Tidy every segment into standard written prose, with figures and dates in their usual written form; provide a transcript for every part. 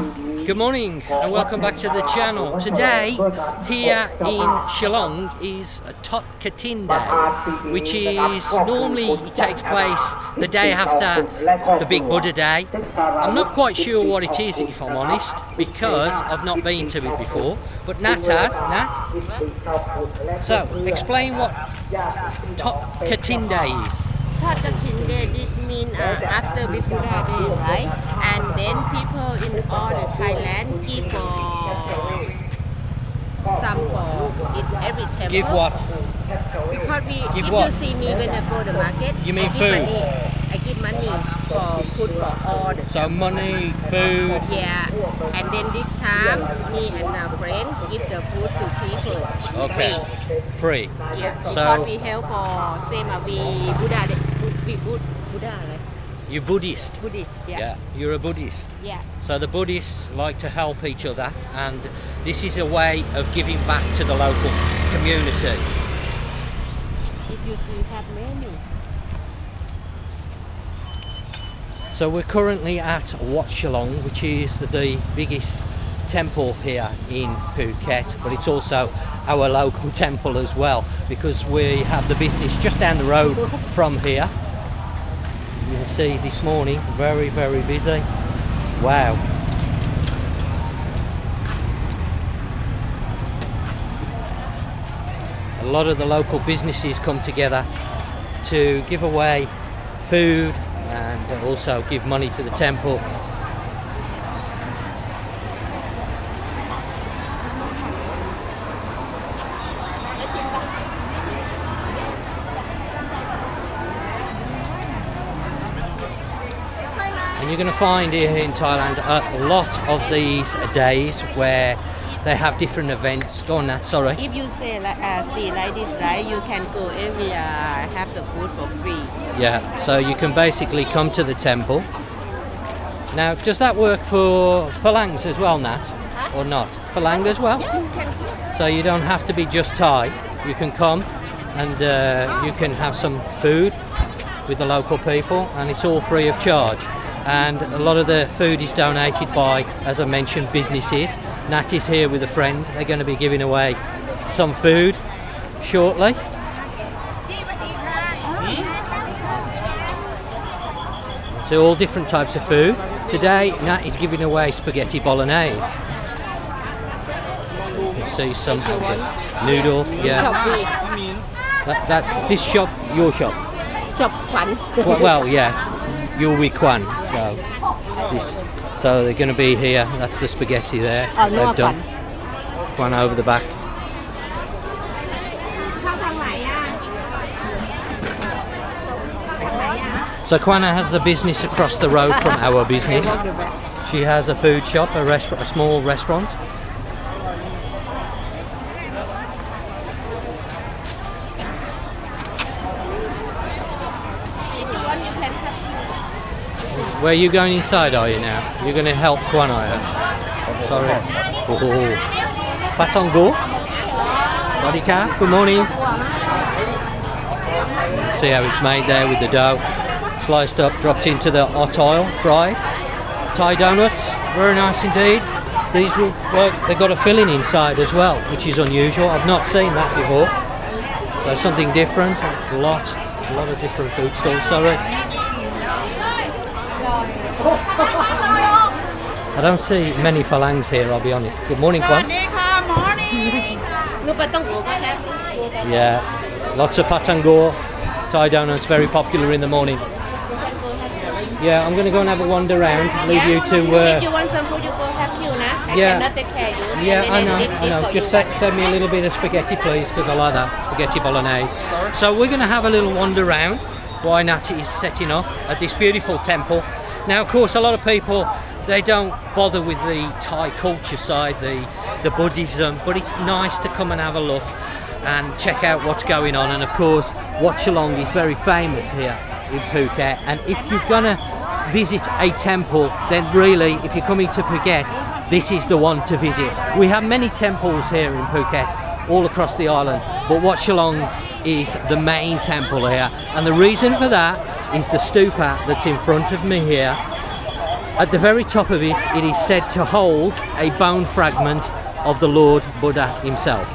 Good morning and welcome back to the channel. Today here in Chalong is a Tot Kathin Day, which is normally it takes place the day after the big Buddha Day. I'm not quite sure what it is if I'm honest, because I've not been to it before, but Nat has. Nat? So explain what Tot Kathin Day is. Tot Kathin Day, this means after Big Buddha Day, right? And then people in all the Thailand give some for in every temple. Give what? Because Give if what? you see me when I go to the market, You mean I give food? money. I give money for food for all the So money, food. Yeah, and then this time, me and a friend give the food to people. Okay. Free. Yeah, So- because we help for same we Buddha, Buddha, right? You're Buddhist. Buddhist, Yeah, you're a Buddhist. Yeah. So the Buddhists like to help each other, and this is a way of giving back to the local community. If you see have many. So we're currently at Wat Chalong, which is the biggest temple here in Phuket, but it's also our local temple as well, because we have the business just down the road from here. You can see this morning, very, very busy. Wow. A lot of the local businesses come together to give away food and also give money to the temple. And you're going to find here in Thailand a lot of these days where they have different events. Go on, Nat, sorry. If you say see like this, right, you can go every have the food for free. Yeah, so you can basically come to the temple. Now, does that work for Phalangs as well, Nat? Or not? Phalang as well? Yeah, you can. So you don't have to be just Thai. You can come and you can have some food with the local people, and it's all free of charge. And a lot of the food is donated by, as I mentioned, businesses. Nat is here with a friend. They're going to be giving away some food shortly. So all different types of food. Today Nat is giving away spaghetti bolognese. You can see some noodle. Yeah. This shop, your shop. Chop Kwan. Well, yeah, you're with Kwan. So they're going to be here. That's the spaghetti there. Oh, no, they've done. Kwan over the back. So Kwana has a business across the road from our business. She has a food shop, a small restaurant. Where are you going inside, are you now? You're going to help Kwana, are you? Sorry. Oh. Patongo. Wadika, good morning. See how it's made there with the dough. Sliced up, dropped into the hot oil, fried. Thai donuts, very nice indeed. These will work. They've got a filling inside as well, which is unusual. I've not seen that before. So something different. A lot of different food stalls. Sorry. I don't see many phalangs here, I'll be honest. Good morning, Kwan. Yeah, lots of patango. Thai donuts, very popular in the morning. Yeah, I'm going to go and have a wander around. Leave you to. If you want some food, you go have queue, nah. I cannot take care of you. Yeah, I know. Just send me a little bit of spaghetti, please, because I like that spaghetti bolognese. So we're going to have a little wander around while Nati is setting up at this beautiful temple. Now, of course, a lot of people, they don't bother with the Thai culture side, the Buddhism, but it's nice to come and have a look and check out what's going on. And of course, Wat Chalong is very famous here in Phuket, and if you're gonna visit a temple, then really, if you're coming to Phuket, this is the one to visit. We have many temples here in Phuket, all across the island, but Wat Chalong is the main temple here, and the reason for that is the stuper that's in front of me here. At the very top of it, it is said to hold a bone fragment of the Lord Buddha himself.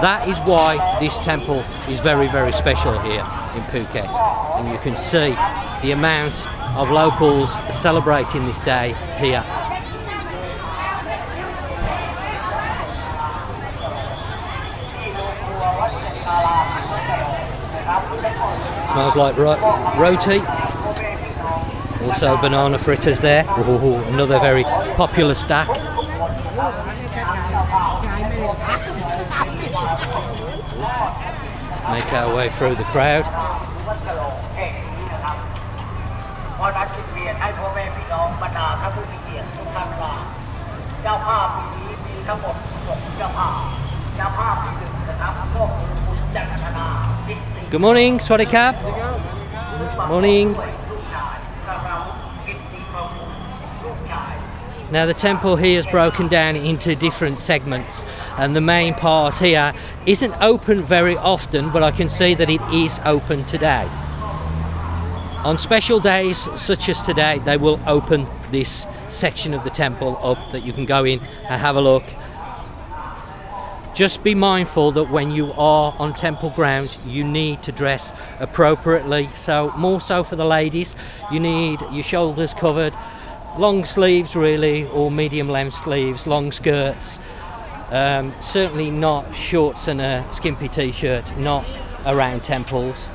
That is why this temple is very, very special here in Phuket. And you can see the amount of locals celebrating this day here. Smells like roti. Also banana fritters there. Ooh, another very popular stack. Make our way through the crowd. Good morning, Swadikap. Morning. Now the temple here is broken down into different segments, and the main part here isn't open very often, but I can see that it is open today. On special days such as today, they will open this section of the temple up that you can go in and have a look. Just be mindful that when you are on temple grounds, you need to dress appropriately. So more so for the ladies, you need your shoulders covered, long sleeves really, or medium length sleeves, long skirts, certainly not shorts and a skimpy t-shirt, not around temples.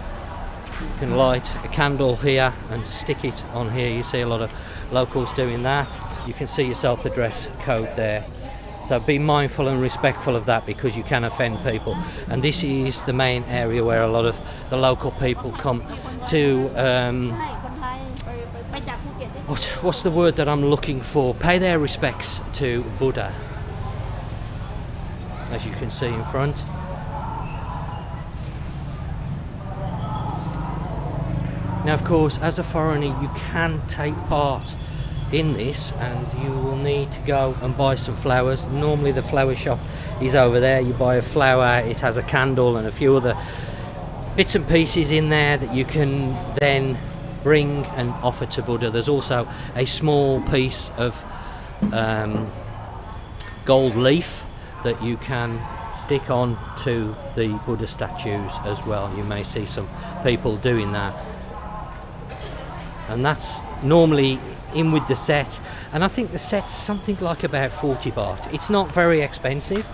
You can light a candle here and stick it on here. You see a lot of locals doing that. You can see yourself the dress code there. So be mindful and respectful of that, because you can offend people. And this is the main area where a lot of the local people come to what's the word that I'm looking for? Pay their respects to Buddha, as you can see in front. Now of course, as a foreigner, you can take part in this, and you will need to go and buy some flowers. Normally the flower shop is over there. You buy a flower, it has a candle and a few other bits and pieces in there that you can then bring and offer to Buddha. There's also a small piece of gold leaf that you can stick on to the Buddha statues as well. You may see some people doing that, and that's normally in with the set, and I think the set's something like about 40 baht. It's not very expensive.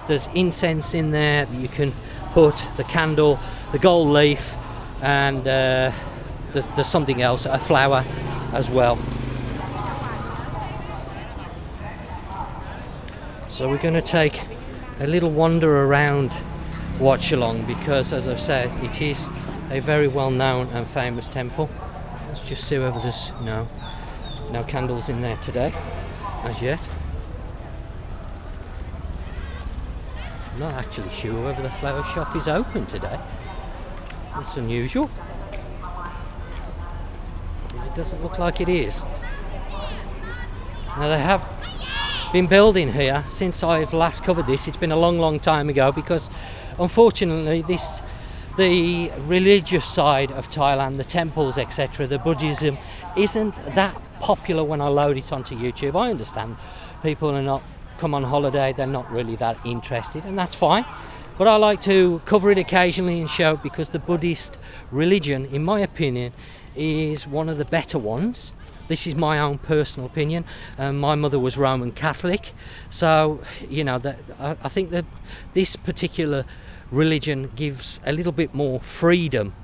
There's incense in there that you can put, the candle, the gold leaf, and there's something else, a flower as well. So we're going to take a little wander around Wat Chalong, because as I've said, it is a very well known and famous temple. Let's just see whether there's no candles in there today as yet. I'm not actually sure whether the flower shop is open today. That's unusual. It doesn't look like it is. Now they have been building here since I've last covered this. It's been a long time ago, because unfortunately the religious side of Thailand, the temples, etc., the Buddhism, isn't that popular when I load it onto YouTube. I understand people are not come on holiday, they're not really that interested, and that's fine, but I like to cover it occasionally and show it, because the Buddhist religion, in my opinion, is one of the better ones. This is my own personal opinion. My mother was Roman Catholic, so you know that I think that this particular religion gives a little bit more freedom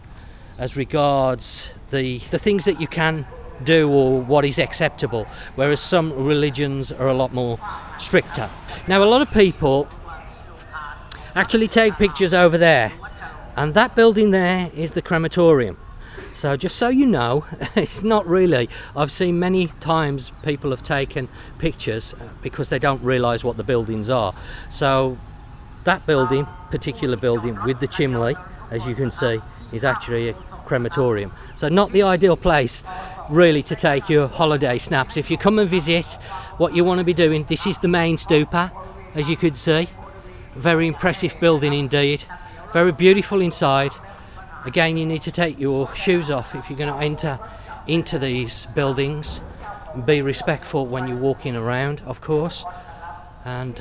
as regards the things that you can do or what is acceptable, whereas some religions are a lot more stricter. Now a lot of people actually take pictures over there, and that building there is the crematorium. So just so you know, it's not really. I've seen many times people have taken pictures because they don't realise what the buildings are. So that building, particular building with the chimney, as you can see, is actually a crematorium. So not the ideal place really to take your holiday snaps. If you come and visit, what you want to be doing, this is the main stuper, as you could see. Very impressive building indeed, very beautiful inside. Again, you need to take your shoes off if you're going to enter into these buildings. be respectful when you're walking around, of course, and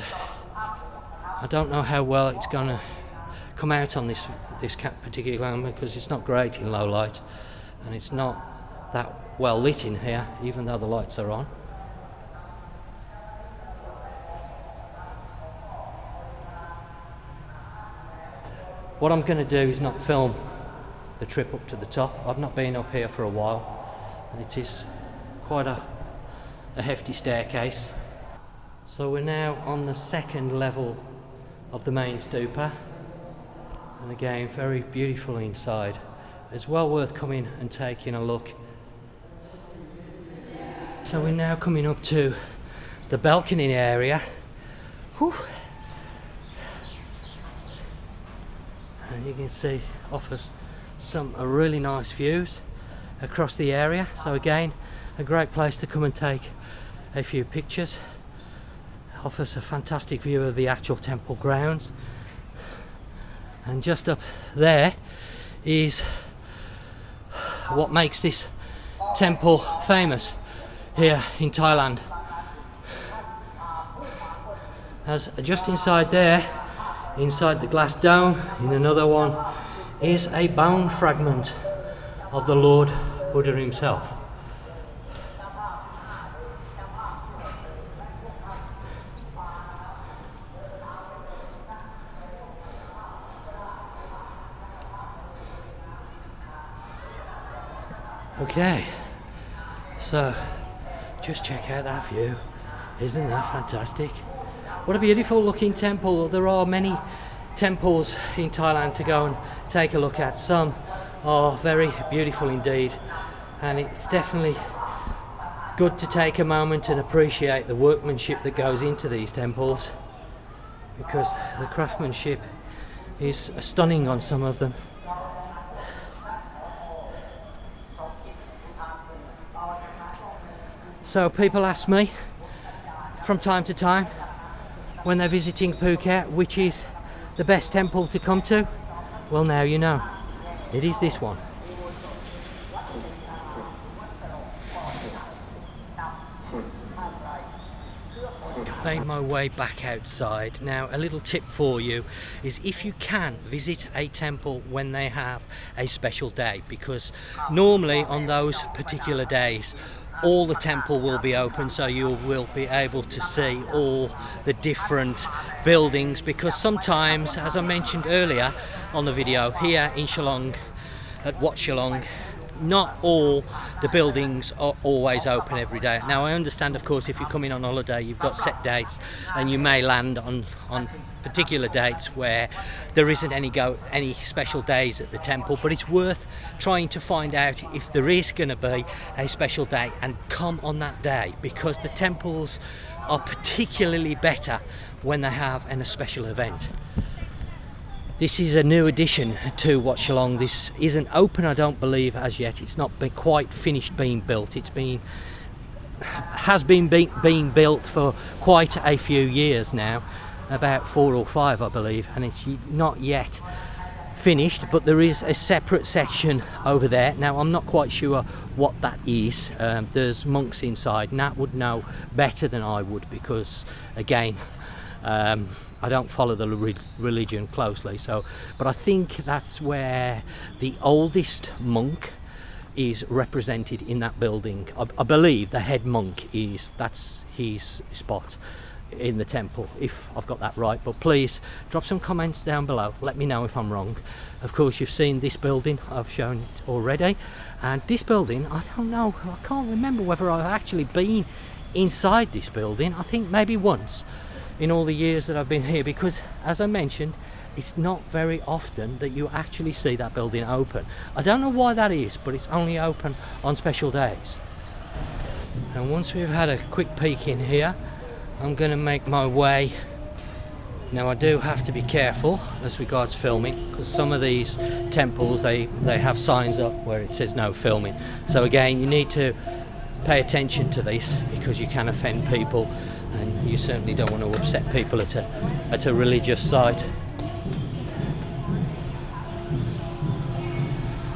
I don't know how well it's gonna come out on this particular camera because it's not great in low light and it's not that well lit in here, even though the lights are on. What I'm going to do is not film the trip up to the top. I've not been up here for a while and it is quite a hefty staircase. So we're now on the second level of the main stupa, and again very beautiful inside. It's well worth coming and taking a look. So we're now coming up to the balcony area. Whew. And you can see offers some really nice views across the area, so again a great place to come and take a few pictures. Offers a fantastic view of the actual temple grounds, and just up there is what makes this temple famous here in Thailand. As just inside there, inside the glass dome, in another one, is a bone fragment of the Lord Buddha himself. Okay, so just check out that view. Isn't that fantastic? What a beautiful looking temple. There are many temples in Thailand to go and take a look at. Some are very beautiful indeed, and it's definitely good to take a moment and appreciate the workmanship that goes into these temples, because the craftsmanship is stunning on some of them. So people ask me from time to time when they're visiting Phuket, which is the best temple to come to? Well, now you know. It is this one. Made my way back outside. Now, a little tip for you is if you can visit a temple when they have a special day, because normally on those particular days all the temple will be open, so you will be able to see all the different buildings, because sometimes, as I mentioned earlier on the video, here in Chalong, at Wat Chalong, not all the buildings are always open every day. Now I understand, of course, if you're coming on holiday you've got set dates and you may land on particular dates where there isn't any special days at the temple, but it's worth trying to find out if there is going to be a special day and come on that day, because the temples are particularly better when they have a special event. This is a new addition to Wat Chalong. This isn't open, I don't believe, as yet. It's not been quite finished being built. It's has been being built for quite a few years now, about 4 or 5 I believe, and it's not yet finished, but there is a separate section over there. Now I'm not quite sure what that is. There's monks inside. Nat would know better than I would, because again I don't follow the religion closely, but I think that's where the oldest monk is represented in that building. I believe the head monk that's his spot in the temple, if I've got that right. But please drop some comments down below, let me know if I'm wrong. Of course, you've seen this building, I've shown it already, and this building, I don't know, I can't remember whether I've actually been inside this building. I think maybe once in all the years that I've been here, because as I mentioned, it's not very often that you actually see that building open. I don't know why that is, but it's only open on special days. And once we've had a quick peek in here, I'm going to make my way. Now I do have to be careful as regards filming, because some of these temples they have signs up where it says no filming. So again, you need to pay attention to this, because you can offend people, and you certainly don't want to upset people at a religious site.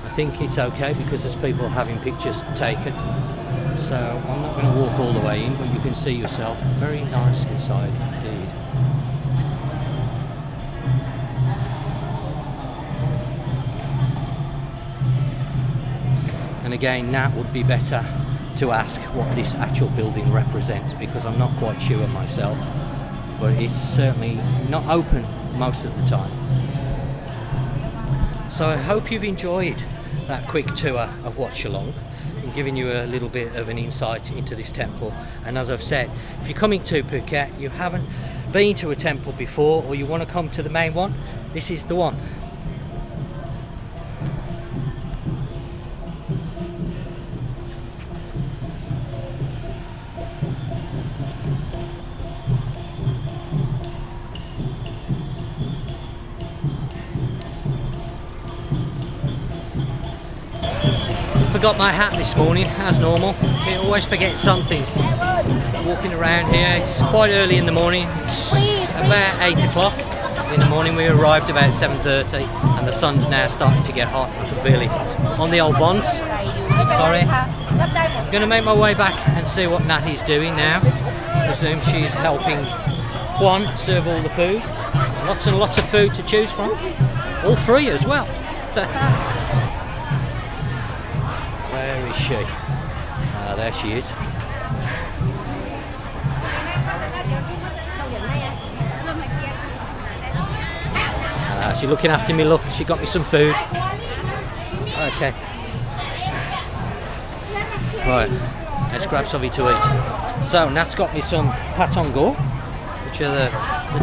I think it's okay because there's people having pictures taken. So I'm not going to walk all the way in, but you can see yourself. Very nice inside indeed. And again, that would be better to ask what this actual building represents, because I'm not quite sure myself, but it's certainly not open most of the time. So I hope you've enjoyed that quick tour of Wat Chalong and giving you a little bit of an insight into this temple. And as I've said, if you're coming to Phuket, you haven't been to a temple before, or you want to come to the main one, this is the one. Forgot my hat this morning, as normal. I always forget something. Walking around here, it's quite early in the morning. It's about 8 o'clock in the morning. We arrived about 7:30, and the sun's now starting to get hot. I can feel it on the old bonds. Sorry. I'm going to make my way back and see what Natty's doing now. I presume she's helping Kwan serve all the food. Lots and lots of food to choose from. All free as well. Where is she? There she is. She's looking after me, look, she got me some food. Okay. Right, let's grab something to eat. So, Nat's got me some patong go, which are the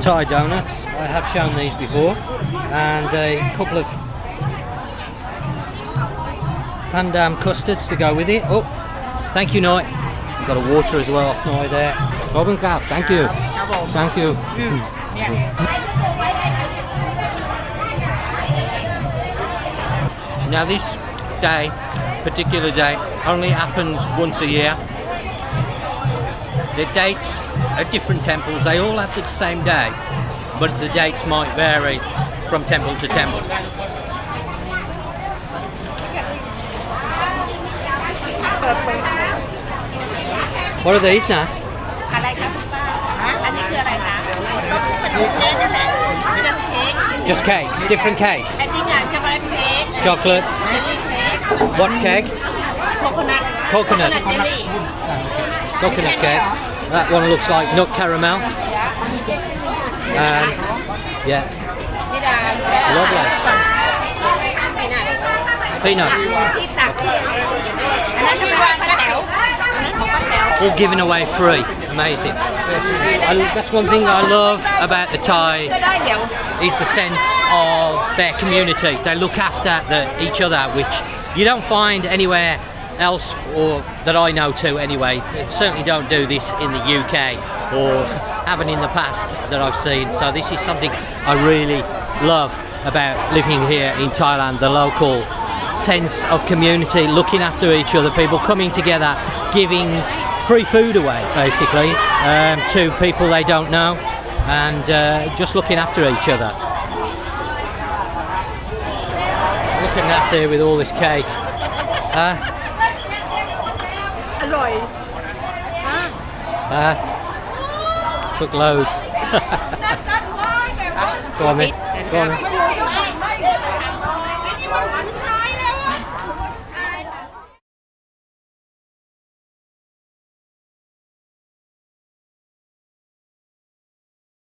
Thai donuts. I have shown these before. And a couple of pandan custards to go with it. Oh, thank you, Noi. Got a water as well, Noi there. Thank you. Thank you. Now this day, particular day, only happens once a year. The dates at different temples, they all have the same day, but the dates might vary from temple to temple. What are these, Nat? อะไรคะคุณป้าอันนี้คืออะไรคะก็คือขนมเค้กนั่นแหละ Just cakes, different cakes. I think chocolate cake. Chocolate. Jelly cake. What cake? Coconut. Coconut. Jelly. Coconut cake. That one looks like nut caramel. Yeah. Lovely. Peanut. All given away free. Amazing. That's one thing I love about the Thai is the sense of their community. They look after each other, which you don't find anywhere else, or that I know to anyway. They certainly don't do this in the UK, or haven't in the past that I've seen. So this is something I really love about living here in Thailand, the local sense of community, looking after each other, people coming together, giving free food away basically to people they don't know, and just looking after each other. Look at Nat here with all this cake. Took loads. Go on then. Go on then.